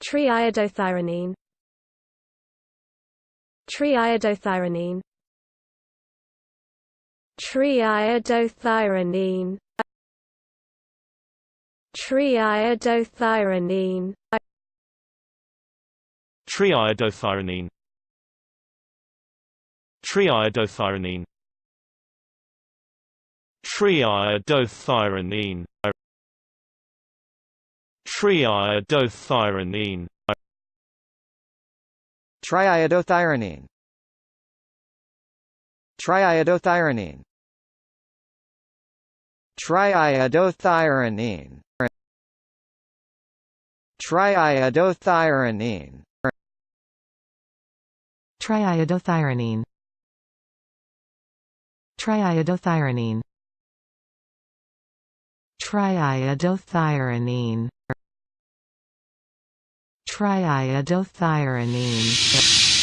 Triiodothyronine. Triiodothyronine. Triiodothyronine. Triiodothyronine. Triiodothyronine. Triiodothyronine. Triiodothyronine. Triiodothyronine. Triiodothyronine. Triiodothyronine. Triiodothyronine. Triiodothyronine. Triiodothyronine. Triiodothyronine. Triiodothyronine. Triiodothyronine.